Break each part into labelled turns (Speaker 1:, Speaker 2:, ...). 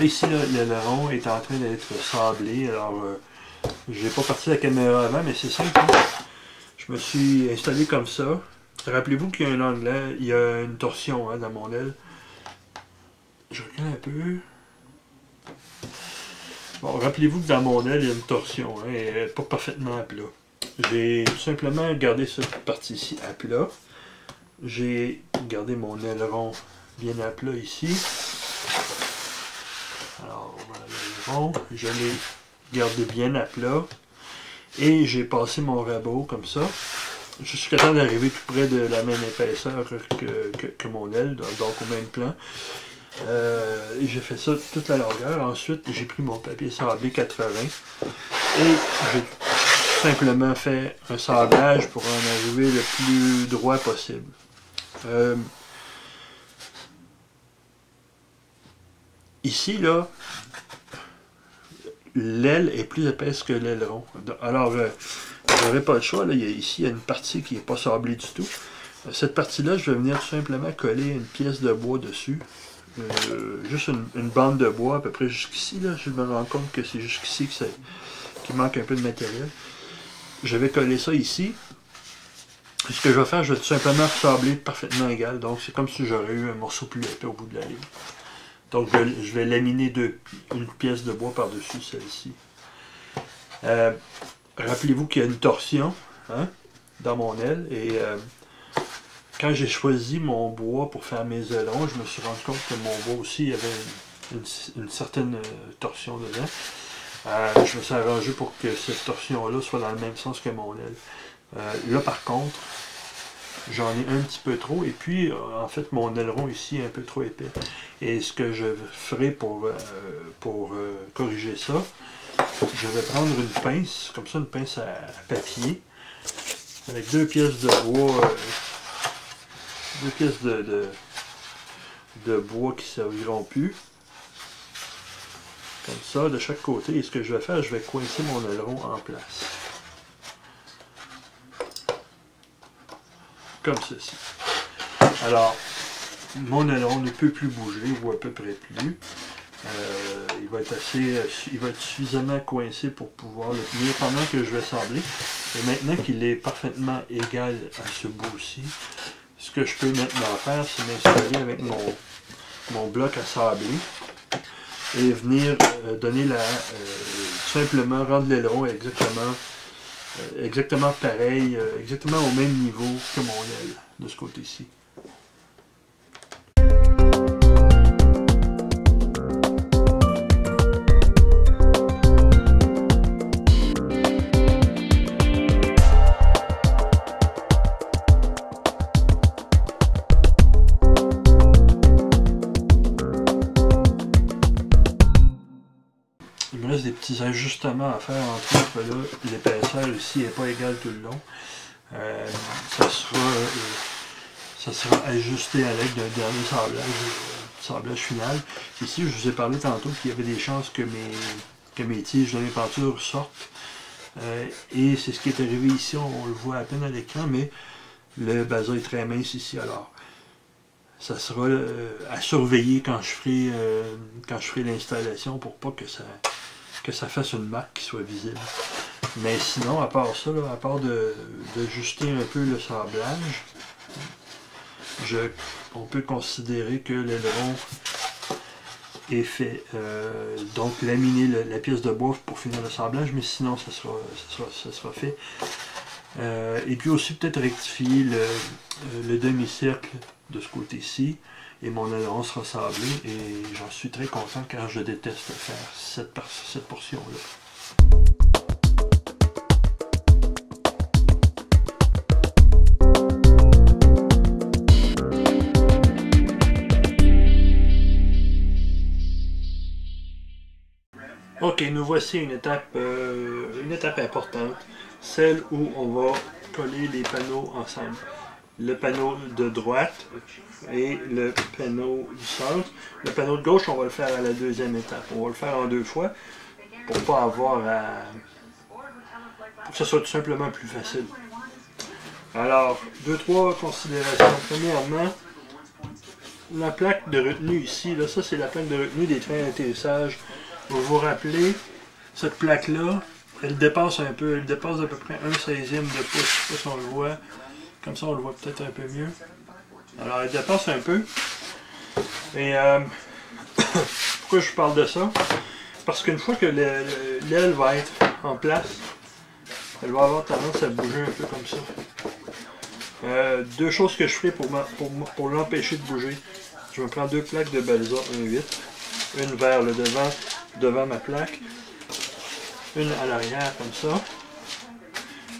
Speaker 1: Ici, l'aileron est en train d'être sablé. Alors, j'ai pas parti la caméra avant, mais c'est simple. Hein? Je me suis installé comme ça. Rappelez-vous qu'il y a un angle, il y a une torsion hein, dans mon aile. Je regarde un peu. Bon, rappelez-vous que dans mon aile, il y a une torsion. Hein, elle n'est pas parfaitement à plat. J'ai tout simplement gardé cette partie-ci à plat. J'ai gardé mon aileron bien à plat ici. Alors, voilà l'aileron. Je l'ai gardé bien à plat. Et j'ai passé mon rabot comme ça. Jusqu'à temps d'arriver tout près de la même épaisseur que mon aile, donc au même plan. Et j'ai fait ça toute la longueur. Ensuite, j'ai pris mon papier sablé 80 et j'ai simplement fait un sablage pour en arriver le plus droit possible. Ici, là, l'aile est plus épaisse que l'aileron. Alors, j'aurais pas le choix. Là. Ici, il y a une partie qui n'est pas sablée du tout. Cette partie-là, je vais venir tout simplement coller une pièce de bois dessus. Juste une bande de bois à peu près jusqu'ici. Je me rends compte que c'est jusqu'ici qu'il manque un peu de matériel. Je vais coller ça ici. Ce que je vais faire, je vais tout simplement sabler parfaitement égal. Donc, c'est comme si j'aurais eu un morceau plus épais au bout de la ligne. Donc, je vais laminer une pièce de bois par-dessus celle-ci. Rappelez-vous qu'il y a une torsion hein, dans mon aile. Et quand j'ai choisi mon bois pour faire mes ailerons, je me suis rendu compte que mon bois aussi avait une certaine torsion dedans. Je me suis arrangé pour que cette torsion-là soit dans le même sens que mon aile. Là, par contre, j'en ai un petit peu trop. Et puis, en fait, mon aileron ici est un peu trop épais. Et ce que je ferai pour corriger ça, je vais prendre une pince, comme ça, une pince à papier, avec deux pièces de bois, deux pièces de bois qui ne serviront plus. Comme ça, de chaque côté. Et ce que je vais faire, je vais coincer mon aileron en place. Comme ceci. Alors, mon aileron ne peut plus bouger, ou à peu près plus. Il va être suffisamment coincé pour pouvoir le tenir pendant que je vais sabler. Et maintenant qu'il est parfaitement égal à ce bout-ci, ce que je peux maintenant faire, c'est m'installer avec mon bloc à sabler et venir donner tout simplement rendre l'aileron exactement pareil, exactement au même niveau que mon aile de ce côté-ci. Il me reste des petits ajustements à faire, entre autres, là, l'épaisseur ici n'est pas égale tout le long. Ça sera ajusté à l'aide d'un dernier sablage final. Ici, je vous ai parlé tantôt qu'il y avait des chances que mes tiges de mes peintures sortent. Et c'est ce qui est arrivé ici, on le voit à peine à l'écran, mais le basain est très mince ici. Alors, ça sera à surveiller quand je ferai l'installation pour pas que ça fasse une marque qui soit visible. Mais sinon, à part ça, là, à part d'ajuster un peu le sablage, on peut considérer que l'aileron est fait. Donc laminer la pièce de bois pour finir le sablage, mais sinon ça sera fait. Et puis aussi peut-être rectifier le demi-cercle de ce côté-ci. Et mon aileron sera sablé et j'en suis très content car je déteste faire cette portion-là. Ok, nous voici une étape importante, celle où on va coller les panneaux ensemble. Le panneau de droite et le panneau du centre. Le panneau de gauche, on va le faire à la deuxième étape. On va le faire en deux fois pour pas avoir pour que ce soit tout simplement plus facile. Alors, 2-3 considérations. Premièrement, la plaque de retenue ici, là, ça c'est la plaque de retenue des trains d'atterrissage. Vous vous rappelez, cette plaque-là, elle dépasse un peu, elle dépasse à peu près 1/16e de pouce. Je ne sais pas si on le voit. Comme ça, on le voit peut-être un peu mieux. Alors, elle dépasse un peu. Et pourquoi je parle de ça? Parce qu'une fois que l'aile va être en place, elle va avoir tendance à bouger un peu comme ça. Deux choses que je ferai pour l'empêcher de bouger. Je me prends deux plaques de Balsa 1.8. Une vers le devant ma plaque. Une à l'arrière comme ça.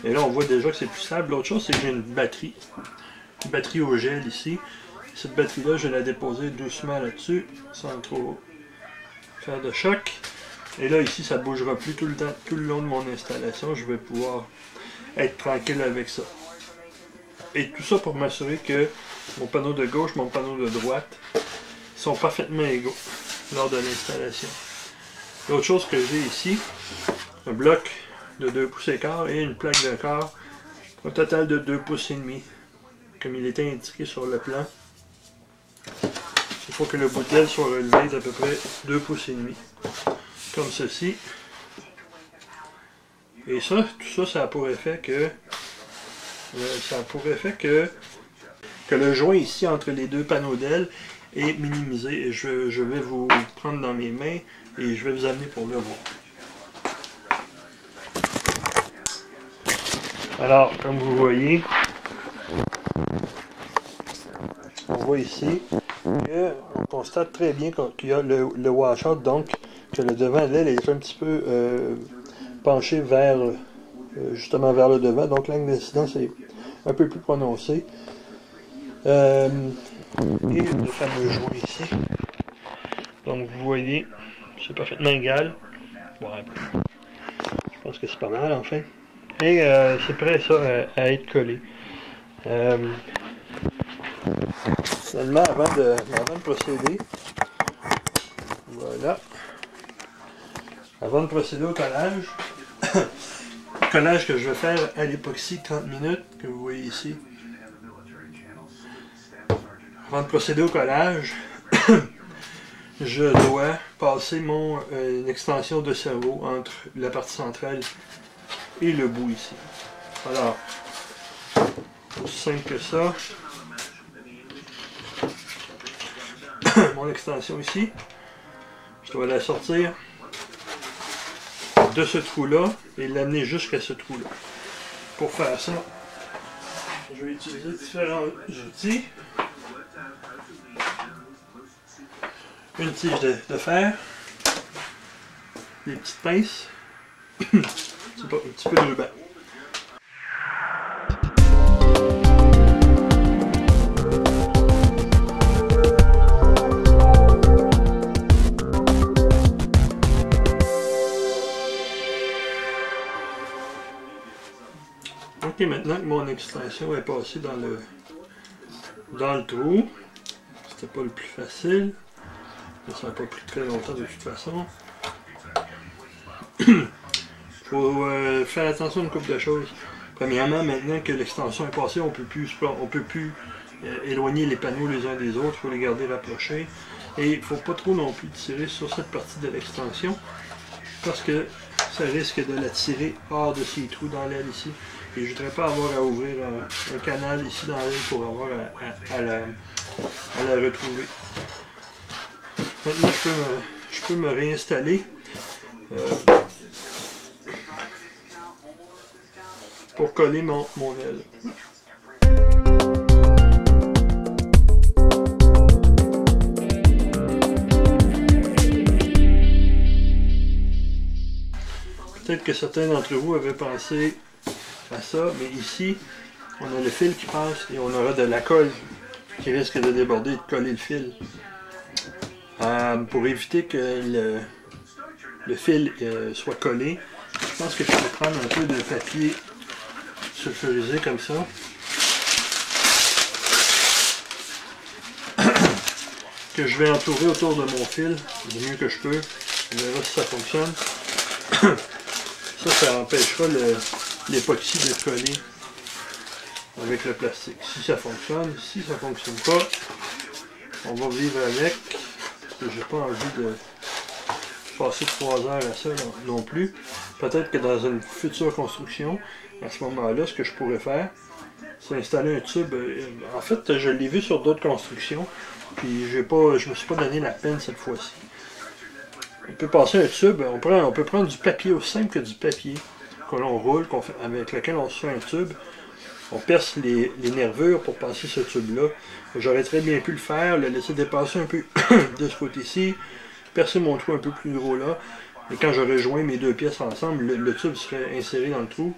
Speaker 1: Et là on voit déjà que c'est plus stable. L'autre chose c'est que j'ai une batterie. Une batterie au gel ici. Cette batterie là je vais la déposer doucement là-dessus. Sans trop faire de choc. Et là ici ça ne bougera plus tout le long de mon installation. Je vais pouvoir être tranquille avec ça. Et tout ça pour m'assurer que mon panneau de gauche, mon panneau de droite sont parfaitement égaux lors de l'installation. L'autre chose que j'ai ici, un bloc de 2 pouces et quart et une plaque de quart, un total de 2 pouces et demi, comme il était indiqué sur le plan. Il faut que le bout d'aile soit relevé d'à peu près 2 pouces et demi, comme ceci. Et ça, tout ça, ça a pour effet que le joint ici entre les deux panneaux d'aile est minimisé. Et je vais vous prendre dans mes mains et je vais vous amener pour le voir. Alors, comme vous voyez, on voit ici qu'on constate très bien qu'il y a le washout, donc que le devant de l'aile est un petit peu penché vers justement vers le devant, donc l'angle d'incidence est un peu plus prononcé. Et le fameux joint ici. Donc vous voyez, c'est parfaitement égal. Bon, je pense que c'est pas mal enfin. Et c'est prêt ça à être collé. Finalement, avant de procéder, voilà. Avant de procéder au collage, collage que je vais faire à l'époxy 30 minutes, que vous voyez ici. Avant de procéder au collage, je dois passer une extension de cerveau entre la partie centrale et le bout ici. Alors, aussi simple que ça. Mon extension ici, je dois la sortir de ce trou-là et l'amener jusqu'à ce trou-là. Pour faire ça, je vais utiliser différents outils. Une tige de fer, des petites pinces, un petit peu de ruban. Ok, maintenant que mon extension est passée dans le trou, c'était pas le plus facile. Ça n'a pas pris très longtemps de toute façon. Il faut faire attention à une couple de choses. Premièrement, maintenant que l'extension est passée, on peut plus éloigner les panneaux les uns des autres, il faut les garder rapprochés. Et il ne faut pas trop non plus tirer sur cette partie de l'extension, parce que ça risque de la tirer hors de ces trous dans l'aile ici. Et je ne voudrais pas avoir à ouvrir un canal ici dans l'aile pour avoir à la retrouver. Maintenant, je peux me réinstaller pour coller mon aile. Peut-être que certains d'entre vous avaient pensé à ça, mais ici, on a le fil qui passe et on aura de la colle qui risque de déborder et de coller le fil. Pour éviter que le fil soit collé, je pense que je vais prendre un peu de papier sulfurisé comme ça. Que je vais entourer autour de mon fil du mieux que je peux. On verra si ça fonctionne. Ça empêchera l'époxy de coller avec le plastique. Si ça fonctionne pas, On va vivre avec, parce que j'ai pas envie de passer 3 heures à ça non plus. Peut-être que dans une future construction, à ce moment-là, ce que je pourrais faire, c'est installer un tube. En fait, je l'ai vu sur d'autres constructions, puis je me suis pas donné la peine cette fois-ci. On peut passer un tube, on peut prendre du papier, aussi simple que du papier, que l'on roule, avec lequel on se fait un tube. On perce les nervures pour passer ce tube-là. J'aurais très bien pu le faire, le laisser dépasser un peu de ce côté-ci, percer mon trou un peu plus gros là, et quand j'aurais joint mes deux pièces ensemble, le tube serait inséré dans le trou,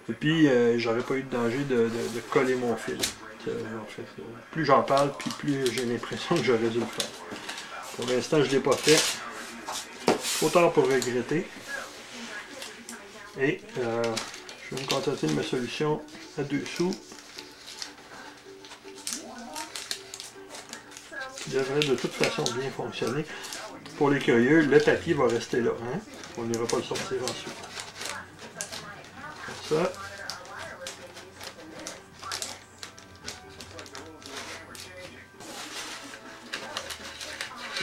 Speaker 1: et puis j'aurais pas eu de danger de coller mon fil. En fait, plus j'en parle, puis plus j'ai l'impression que j'aurais dû le faire. Pour l'instant, je ne l'ai pas fait. Trop tard pour regretter. Et je vais me contenter de ma solution à 2 sous. Qui devrait de toute façon bien fonctionner. Pour les curieux, le papier va rester là. Hein? On n'ira pas le sortir ensuite. Comme ça.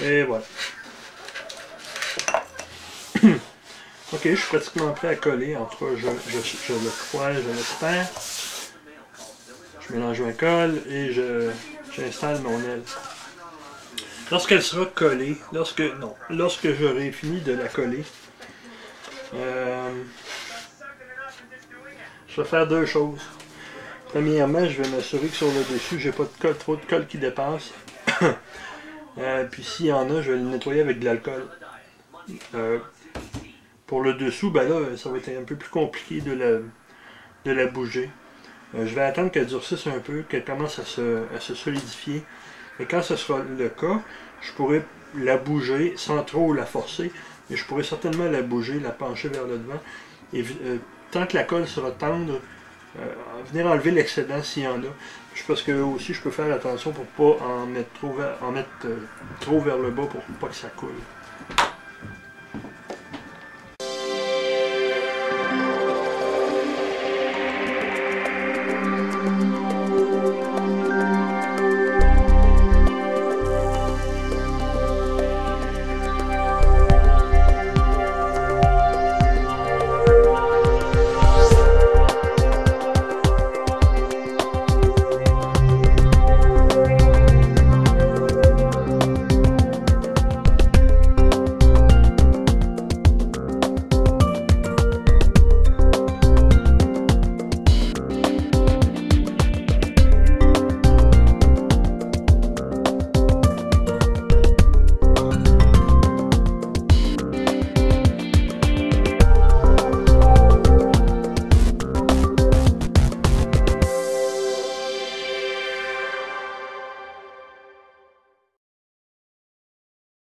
Speaker 1: Et voilà. Ok, je suis pratiquement prêt à coller. En tout cas, je le crois, je l'espère. Je mélange ma colle et j'installe mon aile. Lorsqu'elle sera collée, lorsque j'aurai fini de la coller, je vais faire 2 choses. Premièrement, je vais m'assurer que sur le dessus, j'ai pas trop de colle qui dépasse. Puis s'il y en a, je vais le nettoyer avec de l'alcool. Pour le dessous, ben là, ça va être un peu plus compliqué de la bouger. Je vais attendre qu'elle durcisse un peu, qu'elle commence à se solidifier. Et quand ce sera le cas, je pourrai la bouger sans trop la forcer. Mais je pourrai certainement la bouger, la pencher vers le devant. Et tant que la colle sera tendre, venir enlever l'excédent s'il y en a. Parce que aussi, je peux faire attention pour ne pas en mettre trop vers le bas pour pas que ça coule.